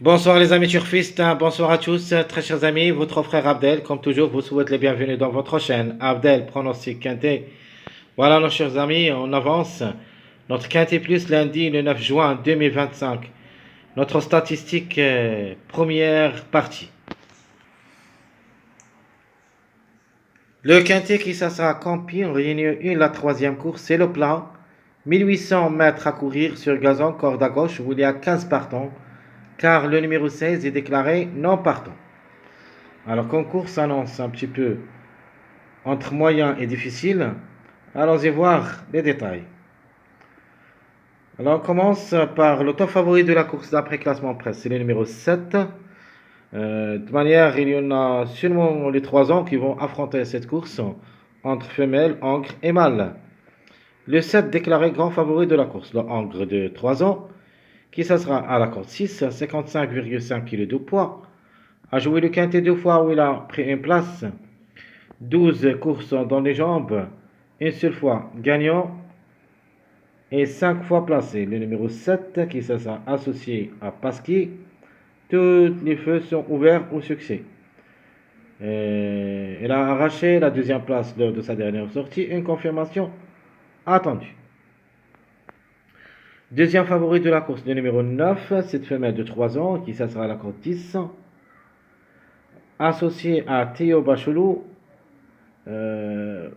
Bonsoir les amis turfistes, bonsoir à tous, très chers amis, votre frère Abdel, comme toujours, vous souhaite les bienvenus dans votre chaîne. Abdel, pronostic quintet. Voilà nos chers amis, on avance. Notre quintet plus lundi le 9 juin 2025. Notre statistique première partie. Le quintet qui ça sera Campi, en réunion 1, la troisième course, c'est le plat. 1800 mètres à courir sur gazon, corde à gauche, où il y a 15 partants, car le numéro 16 est déclaré non partant. Alors, concours s'annonce un petit peu entre moyen et difficile. Allons-y voir les détails. Alors, on commence par le top favori de la course d'après classement presse, c'est le numéro 7. De manière, il y en a seulement les 3 ans qui vont affronter cette course entre femelles, ancre et mâle. Le 7 déclaré grand favori de la course, le ancre de 3 ans, qui ça sera à la corde 6, 55,5 kg de poids, a joué le quintet 2 fois où il a pris une place. 12 courses dans les jambes, une seule fois gagnant et 5 fois placé. Le numéro 7 qui sera associé à Pasquier. Tous les feux sont ouverts au succès. Elle a arraché la deuxième place lors de sa dernière sortie, une confirmation attendue. Deuxième favori de la course, le numéro 9, cette femelle de 3 ans qui sera à la cote 10, associée à Théo Bachelot. Euh,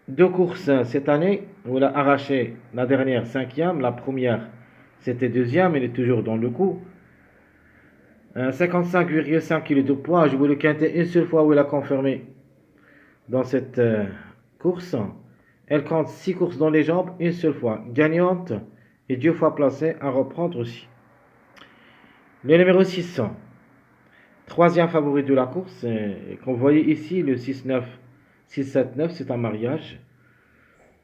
2 courses cette année où il a arraché la dernière cinquième, la première c'était deuxième, il est toujours dans le coup. 55,5 kg de poids, a joué le quintet une seule fois où il a confirmé dans cette course. Elle compte 6 courses dans les jambes, une seule fois gagnante et 2 fois placée à reprendre aussi. Le numéro 6, troisième favori de la course, qu'on voyait ici, le 6-9, 6-7-9, c'est un mariage.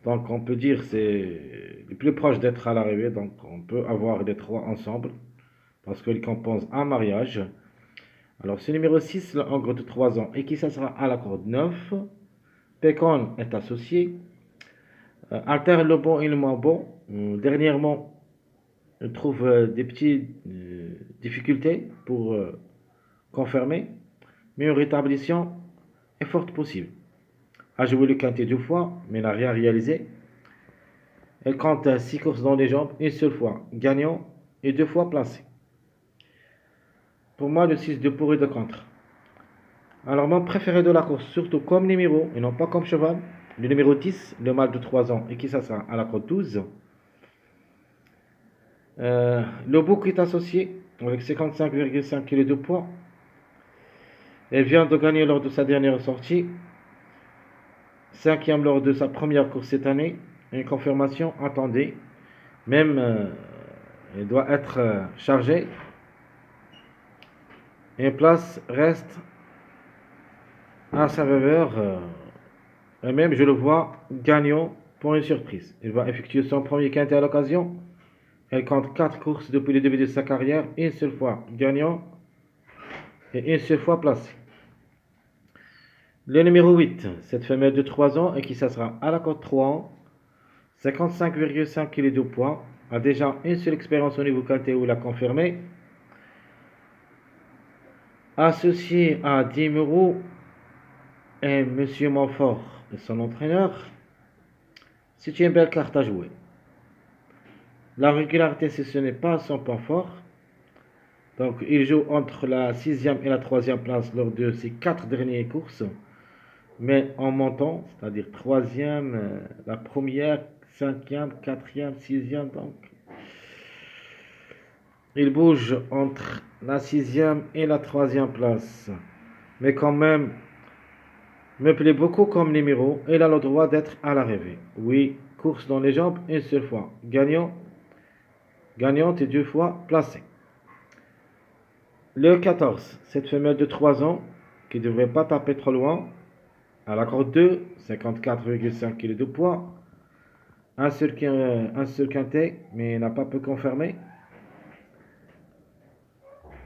Donc on peut dire c'est le plus proche d'être à l'arrivée, donc on peut avoir les 3 ensemble, parce qu'ils composent un mariage. Alors ce numéro 6, en gros de 3 ans, et qui ça sera à la corde 9. Pécon est associé. Alter le bon et le moins bon. Dernièrement, on trouve des petites difficultés pour confirmer, mais une rétablissement est forte possible. A joué le quintet 2 fois, mais n'a rien réalisé. Elle compte 6 courses dans les jambes, une seule fois gagnant et 2 fois placé. Pour moi, le 6 de pour et de contre. Alors, mon préféré de la course, surtout comme numéro et non pas comme cheval, le numéro 10, le mâle de 3 ans et qui ça sera à la cote 12. Le bouc est associé avec 55,5 kg de poids. Elle vient de gagner lors de sa dernière sortie, 5e lors de sa première course cette année. Une confirmation attendée. Même, elle doit être chargée. Une place reste à sa faveur. Et même, je le vois gagnant pour une surprise. Il va effectuer son premier quintet à l'occasion. Elle compte 4 courses depuis le début de sa carrière. Une seule fois gagnant et une seule fois placé. Le numéro 8, cette femelle de 3 ans et qui ça sera à la cote 3 ans. 55,5 kg de poids. A déjà une seule expérience au niveau quintet où il a confirmé. Associé à Dimero et Monsieur Montfort et son entraîneur, c'est une belle carte à jouer. La régularité, ce n'est pas son point fort. Donc, il joue entre la 6e et la 3e place lors de ses 4 dernières courses. Mais en montant, c'est-à-dire 3e, la première, 5e, 4e, 6e. Donc, il bouge entre la 6e et la 3e place. Mais quand même, me plaît beaucoup comme numéro. Il a le droit d'être à l'arrivée. Oui, course dans les jambes, une seule fois. Gagnante et 2 fois placée. Le 14, cette femelle de 3 ans qui ne devrait pas taper trop loin. À la corde 2, 54,5 kg de poids. Un seul quintet, mais n'a pas pu confirmer.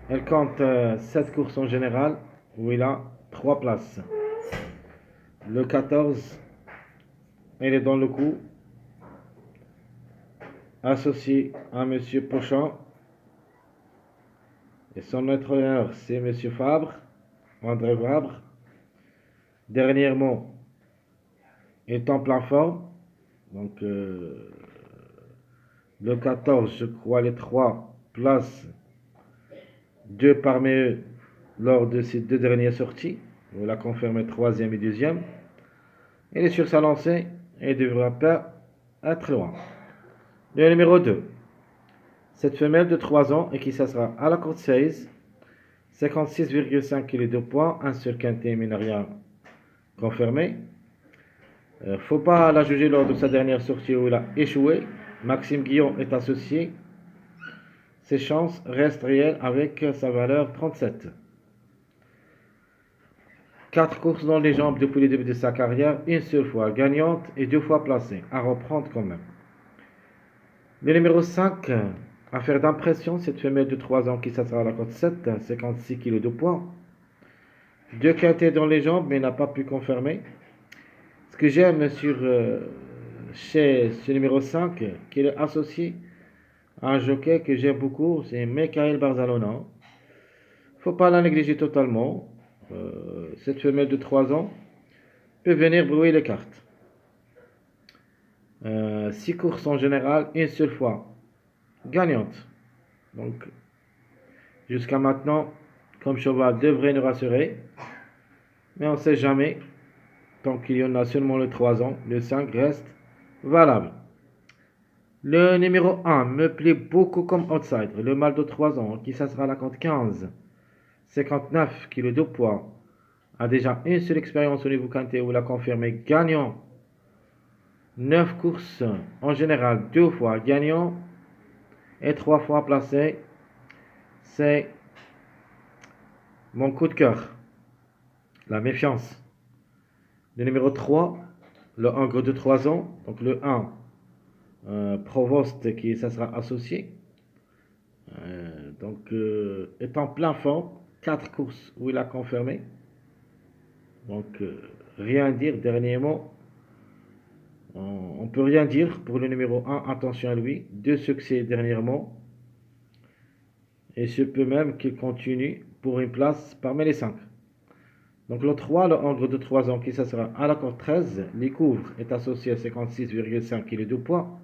Elle compte 7 courses en général, où il a 3 places. Le 14, elle est dans le coup, associé à Monsieur Pochon. Et son entraîneur, c'est Monsieur Fabre, André Fabre. Dernièrement, est en plein forme. Donc, le 14, je crois, les 3 places, 2 parmi eux lors de ces 2 dernières sorties. On l'a confirmé 3e et 2e. Il est sur sa lancée et ne devra pas être loin. Le numéro 2, cette femelle de 3 ans et qui s'assera à la corde 16, 56,5 kg de poids, 1 sur quintet, mais n'a rien confirmé. Faut pas la juger lors de sa dernière sortie où il a échoué. Maxime Guillon est associé. Ses chances restent réelles avec sa valeur 37. 4 courses dans les jambes depuis le début de sa carrière, une seule fois gagnante et 2 fois placée. À reprendre quand même. Le numéro 5, affaire d'impression, cette femelle de 3 ans qui s'assera à la cote 7, 56 kg de poids. 2 quintets dans les jambes, mais n'a pas pu confirmer. Ce que j'aime chez ce numéro 5, qu'il est associé à un jockey que j'aime beaucoup, c'est Michael Barzalona. Faut pas la négliger totalement. Cette femelle de 3 ans peut venir brouiller les cartes. 6 courses en général, une seule fois gagnante. Donc, jusqu'à maintenant, comme cheval devrait nous rassurer. Mais on ne sait jamais. Tant qu'il y en a seulement le 3 ans, le 5 reste valable. Le numéro 1 me plaît beaucoup comme outsider. Le mâle de 3 ans, qui s'assera à la compte 15, 59 kg de poids, a déjà une seule expérience au niveau quintet où il a confirmé gagnant. 9 courses en général, 2 fois gagnant et 3 fois placé. C'est mon coup de cœur. La méfiance. Le numéro 3, le hongre de 3 ans, donc le 1, Provost, qui ça sera associé. Est en plein forme, 4 courses où il a confirmé. Donc, rien dire dernièrement. On ne peut rien dire pour le numéro 1, attention à lui. 2 succès dernièrement. Et je peux même qu'il continue pour une place parmi les 5. Donc le 3, le hongre de 3 ans qui ça sera à la corde 13, les couvre est associé à 56,5 kg de poids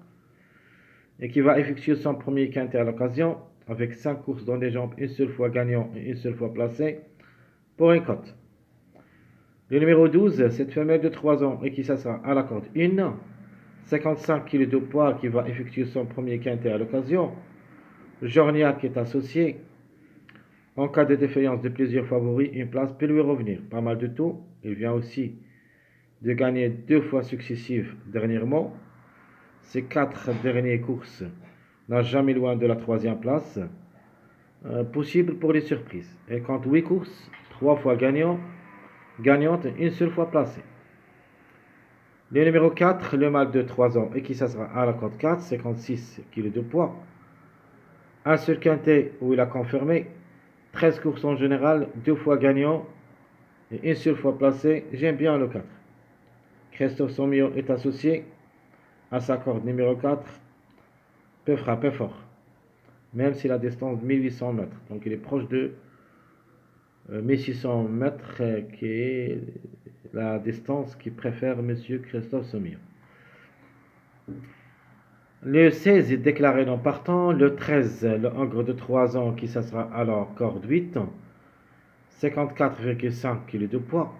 et qui va effectuer son premier quintet à l'occasion avec 5 courses dans les jambes, une seule fois gagnant et une seule fois placé pour une cote. Le numéro 12, cette femelle de 3 ans et qui ça sera à la corde 1, 55 kg de poids qui va effectuer son premier quintet à l'occasion. Jorniac est associé. En cas de défaillance de plusieurs favoris, une place peut lui revenir. Pas mal de tout. Il vient aussi de gagner 2 fois successives dernièrement. Ses 4 dernières courses n'a jamais loin de la 3e place. Possible pour les surprises. Elle compte 8 courses, 3 fois gagnante et une seule fois placée. Le numéro 4, le mâle de 3 ans et qui ça sera à la cote 4, 56 kg de poids. Un seul quintet où il a confirmé. 13 courses en général, 2 fois gagnant et une seule fois placé. J'aime bien le 4. Christophe Sommillon est associé à sa corde numéro 4. Peut frapper fort, même si la distance de 1800 mètres. Donc il est proche de 1600 mètres, qui est la distance qu'il préfère Monsieur Christophe Sommillon. Le 16 est déclaré non partant. Le 13, le hongre de 3 ans qui ça sera alors corde 8, 54,5 kg de poids,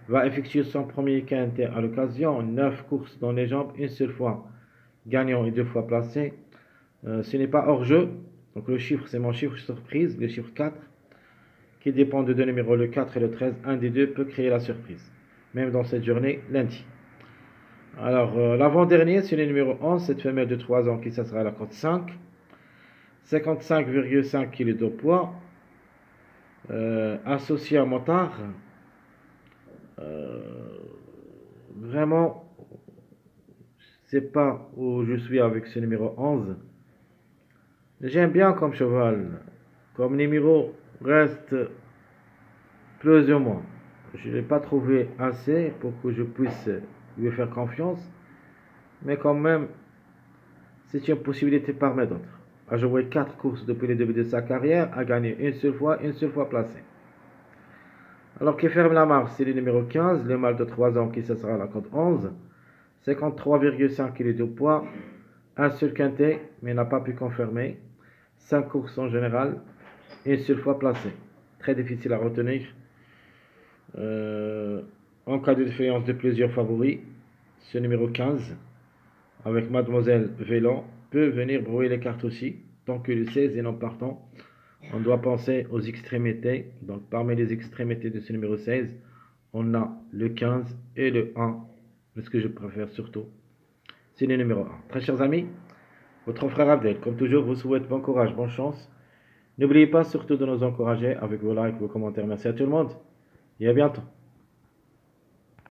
va effectuer son premier quintet à l'occasion. 9 courses dans les jambes, une seule fois gagnant et 2 fois placé. Ce n'est pas hors jeu. Donc le chiffre, c'est mon chiffre surprise, le chiffre 4, qui dépend de 2 numéros, le 4 et le 13. Un des deux peut créer la surprise, même dans cette journée lundi. Alors, l'avant-dernier, c'est le numéro 11, cette femelle de 3 ans qui ça sera à la cote 5. 55,5 kg de poids. Associé à Motard. Vraiment, je ne sais pas où je suis avec ce numéro 11. J'aime bien comme cheval. Comme numéro reste plus ou moins. Je ne l'ai pas trouvé assez pour que je puisse lui faire confiance. Mais quand même, c'est une possibilité parmi d'autres. a joué 4 courses depuis le début de sa carrière, a gagné une seule fois placé. Alors qui ferme la marche, c'est le numéro 15, le mâle de 3 ans qui se sera à la cote 11, 53,5 kg de poids, un seul quintet, mais n'a pas pu confirmer, 5 courses en général, une seule fois placé. Très difficile à retenir. En cas de défaillance de plusieurs favoris, ce numéro 15, avec Mademoiselle Vélan, peut venir brouiller les cartes aussi, tant que le 16 est non partant. On doit penser aux extrémités. Donc parmi les extrémités de ce numéro 16, on a le 15 et le 1. Mais ce que je préfère surtout, c'est le numéro 1. Très chers amis, votre frère Abdel, comme toujours, vous souhaite bon courage, bonne chance. N'oubliez pas surtout de nous encourager avec vos likes, vos commentaires. Merci à tout le monde et à bientôt.